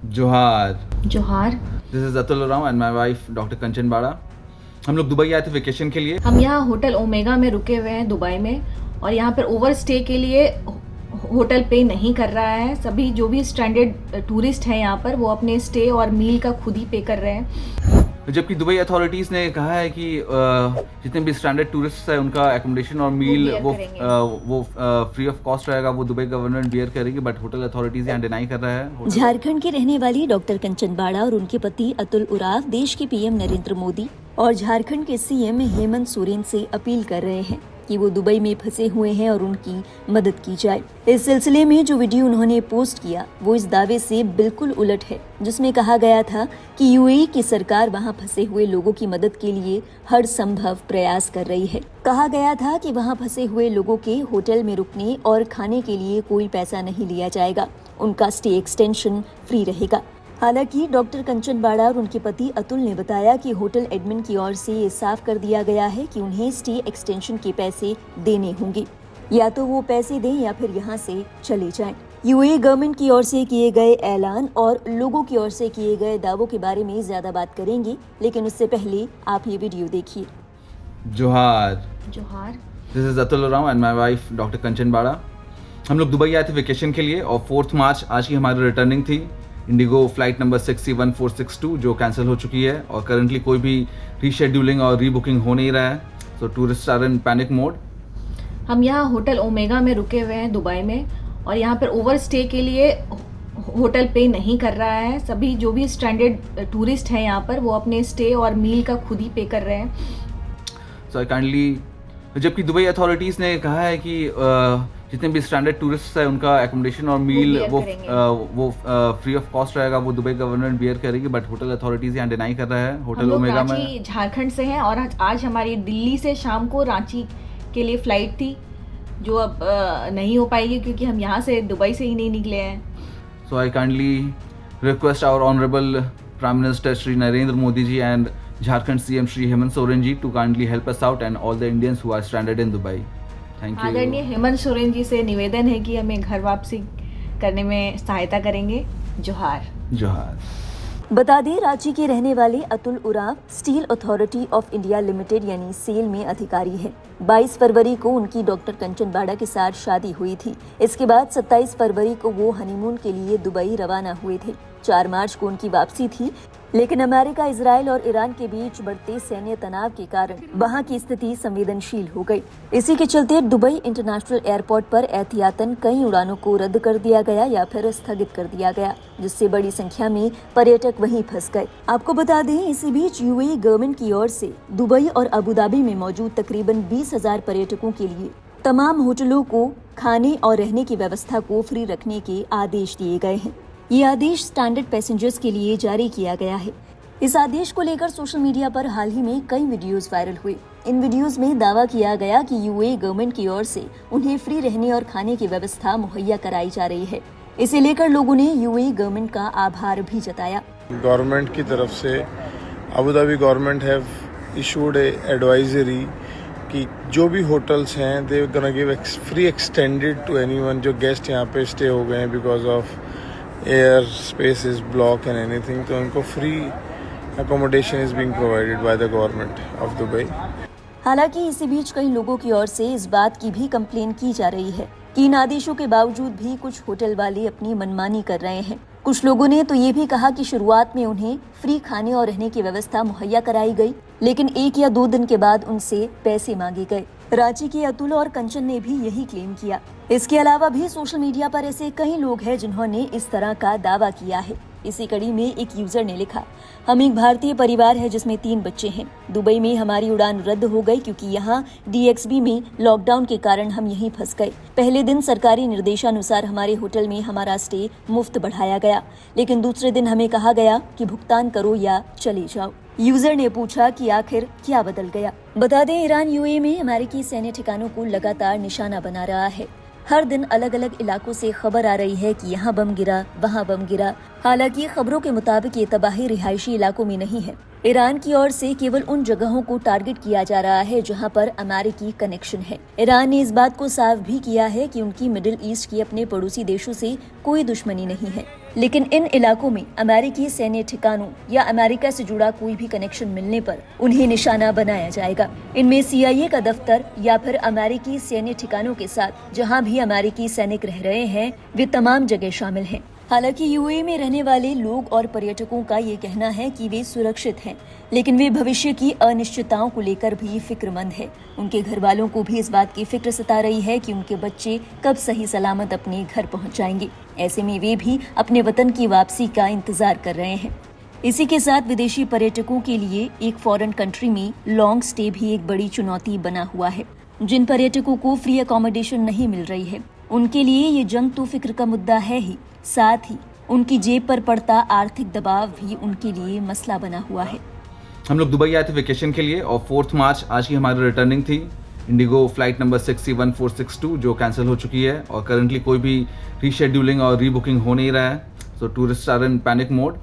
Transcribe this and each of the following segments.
जोहार। जोहार। This is Atul Oraon and my wife doctor Kanchan Bara. हम लोग दुबई आए थे वेकेशन के लिए। हम यहाँ होटल ओमेगा में रुके हुए हैं दुबई में, और यहाँ पर ओवर स्टे के लिए होटल पे नहीं कर रहा है। सभी जो भी स्टैंडर्ड टूरिस्ट हैं यहाँ पर, वो अपने स्टे और मील का खुद ही पे कर रहे हैं। जबकि दुबई अथॉरिटीज़ ने कहा है कि जितने भी स्टैंडर्ड टूरिस्ट हैं उनका एकोमोडेशन और मील वो फ्री ऑफ कॉस्ट रहेगा, वो दुबई गवर्नमेंट बियर करेगी, बट होटल अथॉरिटीज़ यहाँ डिनाई कर रहा है। झारखंड की रहने वाली डॉक्टर कंचन बाड़ा और उनके पति अतुल उरांव देश के पीएम नरेंद्र मोदी और झारखंड के सीएम हेमंत सोरेन से अपील कर रहे हैं कि वो दुबई में फंसे हुए हैं और उनकी मदद की जाए। इस सिलसिले में जो वीडियो उन्होंने पोस्ट किया वो इस दावे से बिल्कुल उलट है, जिसमें कहा गया था कि यूएई की सरकार वहां फंसे हुए लोगों की मदद के लिए हर संभव प्रयास कर रही है। कहा गया था कि वहां फंसे हुए लोगों के होटल में रुकने और खाने के लिए कोई पैसा नहीं लिया जाएगा, उनका स्टे एक्सटेंशन फ्री रहेगा। हालांकि डॉक्टर कंचन बाड़ा और उनके पति अतुल ने बताया कि होटल एडमिन की ओर से ये साफ कर दिया गया है कि उन्हें स्टे एक्सटेंशन के पैसे देने होंगे, या तो वो पैसे दें या फिर यहाँ से चले जाएं। यूएई गवर्नमेंट की ओर से किए गए ऐलान और लोगों की ओर से किए गए दावों के बारे में ज्यादा बात करेंगे, लेकिन उससे पहले आप ये वीडियो देखिए। जोहार। जोहार। This is Atul Oraon and my wife doctor Kanchan Bara. हम लोग दुबई आए थे वेकेशन के लिए और 4 मार्च आज की हमारी रिटर्निंग थी। इंडिगो फ्लाइट नंबर 6C1462 जो कैंसिल हो चुकी है और करंटली कोई भी रीशेड्यूलिंग और रीबुकिंग हो नहीं रहा है, so tourist are in panic mode. हम यहाँ होटल ओमेगा में रुके हुए हैं दुबई में, और यहाँ पर ओवर स्टे के लिए होटल पे नहीं कर रहा है। सभी जो भी स्टैंडर्ड टूरिस्ट हैं यहाँ पर, वो अपने स्टे और मील का खुद ही पे कर रहे हैं। सो आई काइंडली, जबकि दुबई अथॉरिटीज़ ने कहा है कि जितने भी स्टैंडर्ड टूरिस्ट हैं उनका एकोमोडेशन और मील वो फ्री ऑफ कॉस्ट रहेगा, वो दुबई गवर्नमेंट बियर करेगी, बट होटल अथॉरिटीज़ यहाँ डिनाई कर रहा है। होटल ओमेगा में झारखंड से हैं और आज हमारी दिल्ली से शाम को रांची के लिए फ़्लाइट थी, जो अब नहीं हो पाएगी क्योंकि हम यहाँ से दुबई से ही नहीं निकले हैं। So I kindly request our honourable prime minister Shri Narendra Modi ji and Jharkhand CM Shri Hemant Soren ji to kindly help us out and all the Indians who are stranded in Dubai. Thank you. आदरणीय हेमंत सोरेन जी से निवेदन है कि हमें घर वापसी करने में सहायता करेंगे। जोहार। जोहार। बता दें, रांची के रहने वाले Atul Oraon steel authority of India limited यानी सेल में अधिकारी हैं। 22 फरवरी को उनकी डॉक्टर कंचन बाड़ा के साथ शादी हुई थी। इसके बाद 27 फरवरी को वो हनीमून के लिए दुबई रवाना हुए थे। 4 मार्च को उनकी वापसी थी, लेकिन अमेरिका, इजराइल और ईरान के बीच बढ़ते सैन्य तनाव के कारण वहां की स्थिति संवेदनशील हो गई। इसी के चलते दुबई इंटरनेशनल एयरपोर्ट पर एहतियातन कई उड़ानों को रद्द कर दिया गया या फिर स्थगित कर दिया गया, जिससे बड़ी संख्या में पर्यटक वहीं फंस गए। आपको बता दें, इसी बीच यूएई गवर्नमेंट की ओर से दुबई और अबुधाबी में मौजूद तकरीबन 20,000 पर्यटकों के लिए तमाम होटलों को खाने और रहने की व्यवस्था को फ्री रखने के आदेश दिए गए हैं। ये आदेश स्टैंडर्ड पैसेंजर्स के लिए जारी किया गया है। इस आदेश को लेकर सोशल मीडिया पर हाल ही में कई वीडियोस वायरल हुए। इन वीडियोस में दावा किया गया कि यूएई गवर्नमेंट की ओर से उन्हें फ्री रहने और खाने की व्यवस्था मुहैया कराई जा रही है। इसे लेकर लोगों ने यूएई गवर्नमेंट का आभार भी जताया। गवर्नमेंट की तरफ से Abu Dhabi government have issued a advisory कि जो भी होटल्स हैं they gonna give free extended to anyone जो गेस्ट यहाँ पे स्टे हो गए हैं because of air space is block and anything, तो उनको free accommodation is being provided by the government of Dubai. हालांकि इसी बीच कई लोगों की ओर से इस बात की भी कंप्लेन की जा रही है कि इन आदेशों के बावजूद भी कुछ होटल वाले अपनी मनमानी कर रहे हैं। कुछ लोगों ने तो ये भी कहा कि शुरुआत में उन्हें फ्री खाने और रहने की व्यवस्था मुहैया कराई गई, लेकिन 1 या 2 दिन के बाद उनसे पैसे मांगे गए। रांची के अतुल और कंचन ने भी यही क्लेम किया। इसके अलावा भी सोशल मीडिया पर ऐसे कई लोग हैं जिन्होंने इस तरह का दावा किया है। इसी कड़ी में एक यूजर ने लिखा, हम एक भारतीय परिवार है जिसमें 3 बच्चे हैं। दुबई में हमारी उड़ान रद्द हो गई क्योंकि यहाँ DXB में लॉकडाउन के कारण हम यहीं फंस गए। पहले दिन सरकारी निर्देशानुसार हमारे होटल में हमारा स्टे मुफ्त बढ़ाया गया, लेकिन दूसरे दिन हमें कहा गया कि भुगतान करो या चले जाओ। यूजर ने पूछा कि आखिर क्या बदल गया। बता दें, ईरान यूएई में अमेरिकी सैन्य ठिकानों को लगातार निशाना बना रहा है। हर दिन अलग अलग इलाकों से खबर आ रही है कि यहाँ बम गिरा, वहाँ बम गिरा। हालांकि खबरों के मुताबिक ये तबाही रिहायशी इलाकों में नहीं है। ईरान की ओर से केवल उन जगहों को टारगेट किया जा रहा है जहां पर अमेरिकी कनेक्शन है। ईरान ने इस बात को साफ भी किया है कि उनकी मिडिल ईस्ट की अपने पड़ोसी देशों से कोई दुश्मनी नहीं है, लेकिन इन इलाकों में अमेरिकी सैन्य ठिकानों या अमेरिका से जुड़ा कोई भी कनेक्शन मिलने पर उन्हें निशाना बनाया जाएगा। इनमें CIA का दफ्तर या फिर अमेरिकी सैन्य ठिकानों के साथ जहां भी अमेरिकी सैनिक रह रहे हैं वे तमाम जगह शामिल हैं। हालांकि UAE में रहने वाले लोग और पर्यटकों का ये कहना है कि वे सुरक्षित हैं, लेकिन वे भविष्य की अनिश्चितताओं को लेकर भी फिक्रमंद है। उनके घर वालों को भी इस बात की फिक्र सता रही है कि उनके बच्चे कब सही सलामत अपने घर पहुंच जाएंगे। ऐसे में वे भी अपने वतन की वापसी का इंतजार कर रहे हैं। इसी के साथ विदेशी पर्यटकों के लिए एक फॉरेन कंट्री में लॉन्ग स्टे भी एक बड़ी चुनौती बना हुआ है। जिन पर्यटकों को फ्री अकोमोडेशन नहीं मिल रही है उनके लिए ये जंग तो फिक्र का मुद्दा है ही, साथ ही उनकी जेब पर पड़ता आर्थिक दबाव भी उनके लिए मसला बना हुआ है। हम लोग दुबई आए थे वेकेशन के लिए और 4 मार्च आज की हमारी रिटर्निंग थी। इंडिगो फ्लाइट नंबर 61462 जो कैंसिल हो चुकी है और करंटली कोई भी रीशेड्यूलिंग और रीबुकिंग हो नहीं रहा है। So tourist are in panic mode.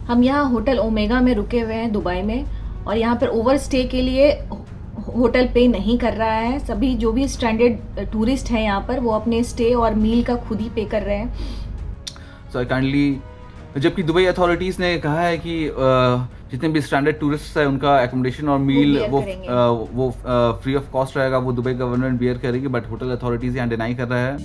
हम यहाँ होटल ओमेगा में रुके हुए हैं दुबई में, और यहाँ पर ओवर स्टे के लिए होटल पे नहीं कर रहा है। सभी जो भी स्टैंडर्ड टूरिस्ट हैं यहाँ पर वो अपने स्टे और मील का खुद ही पे कर रहे हैं। सो काइंडली, जबकि दुबई अथॉरिटीज़ ने कहा है कि जितने भी स्टैंडर्ड टूरिस्ट है उनका एकोमोडेशन और मील वो फ्री ऑफ कॉस्ट रहेगा, वो दुबई गवर्नमेंट बियर करेगी, बट होटल अथॉरिटीज़ यहाँ डिनाई कर रहा है।